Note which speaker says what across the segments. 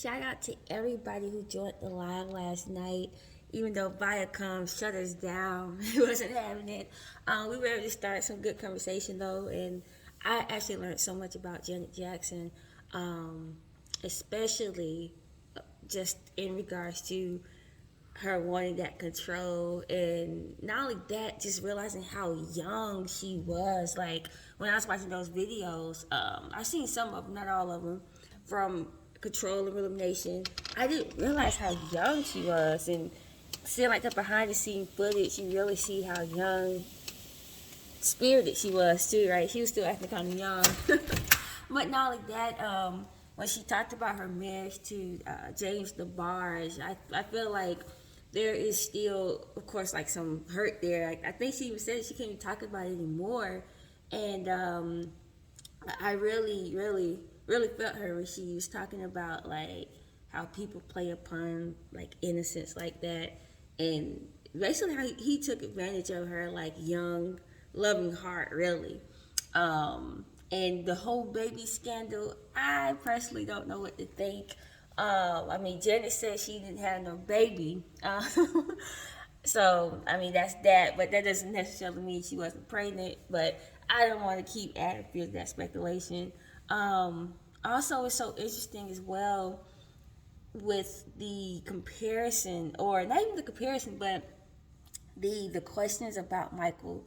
Speaker 1: Shout out to everybody who joined the live last night. Even though Viacom shut us down, we wasn't having it. We were able to start some good conversation though, and I actually learned so much about Janet Jackson, um, especially just in regards to her wanting that control, and not only that, just realizing how young she was. Like when I was watching those videos, I've seen some of them, not all of them, from Control and Rhythm Nation. I didn't realize how young she was, and seeing like the behind the scene footage, you really see how young spirited she was too, right? She was still acting kind of young. But not only that, when she talked about her marriage to James DeBarge, I feel like there is still, of course, like some hurt there. I think she even said she can't even talk about it anymore. And I really felt her when she was talking about like how people play upon like innocence like that, and basically how he took advantage of her like young, loving heart, really. And the whole baby scandal, I personally don't know what to think. I mean, Janet said she didn't have no baby. So, I mean, that's that, but that doesn't necessarily mean she wasn't pregnant. But I don't want to keep adding fear to that speculation. Also, it's so interesting as well with the comparison, or not even the comparison, but the questions about Michael,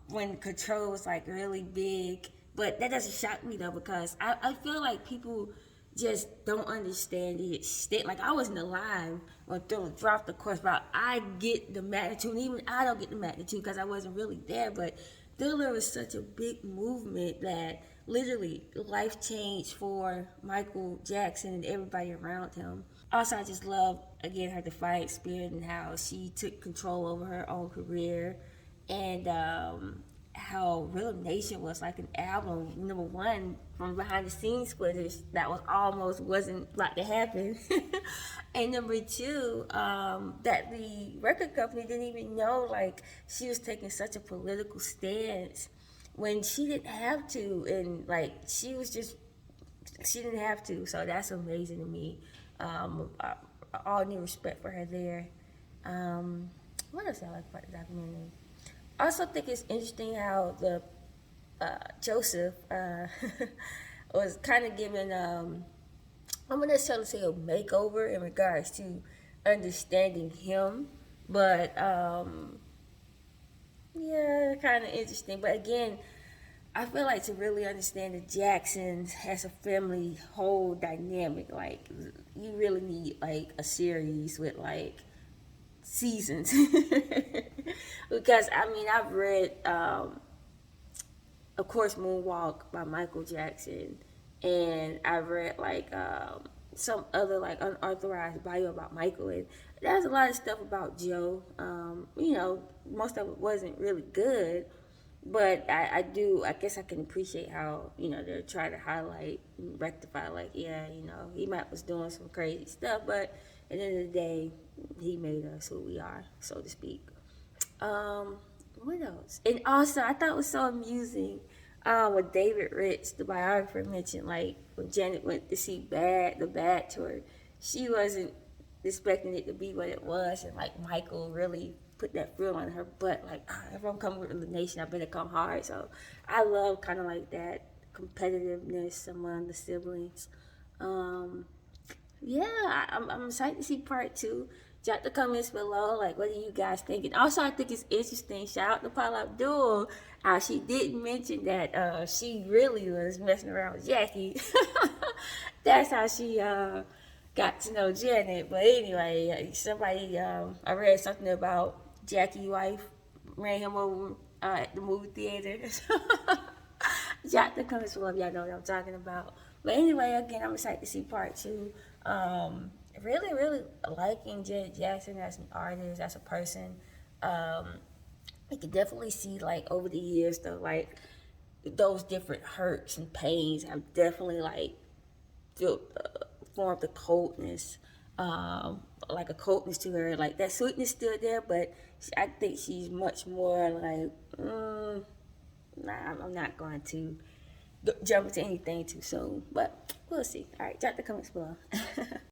Speaker 1: when Control was like really big. But that doesn't shock me though, because I feel like people just don't understand the extent. Like I wasn't alive when Thriller dropped the course, but I get the magnitude. And even I don't get the magnitude because I wasn't really there. But Thriller was such a big movement that literally life changed for Michael Jackson and everybody around him. Also, I just love again her defiant spirit and how she took control over her own career, and how Real Nation was like an album number one from behind the scenes footage that was almost wasn't about to happen, and number two, that the record company didn't even know like she was taking such a political stance when she didn't have to, and like she didn't have to. So that's amazing to me. All new respect for her there. What else I like about the documentary? I also think it's interesting how the Joseph was kind of given, I'm gonna necessarily say a makeover in regards to understanding him, but yeah, kind of interesting. But again, I feel like to really understand the Jacksons as a family whole dynamic, like you really need like a series with like seasons. Because I mean, I've read, of course, Moonwalk by Michael Jackson, and I've read like some other like unauthorized bio about Michael, and there's a lot of stuff about Joe. Most of it wasn't really good, but I do, I guess I can appreciate how they're trying to highlight and rectify, like, yeah, he might was doing some crazy stuff, but at the end of the day, he made us who we are, so to speak. um what else? And also, I thought it was so amusing, what David Rich, the biographer, mentioned, like when Janet went to see the Bad tour, she wasn't expecting it to be what it was, and like Michael really put that feel on her butt, like, if I'm coming with the nation, I better come hard. So I love kind of like that competitiveness among the siblings. Um, yeah, I'm excited to see part two. Drop the comments below, like, what do you guys think? And also, I think it's interesting. Shout out to Paula Abdul. She didn't mention that she really was messing around with Jackie. That's how she got to know Janet. But anyway, somebody, I read something about Jackie's wife ran him over at the movie theater. Drop the comments below if y'all know what I'm talking about. But anyway, again, I'm excited to see part two. Really liking Janet Jackson as an artist, as a person. You can definitely see, like, over the years, though, like, those different hurts and pains have definitely, like, felt, formed a coldness, like a coldness to her. Like, that sweetness still there, but I think she's much more like, nah, I'm not going to. jump into anything too soon. But we'll see. All right, drop the comments below.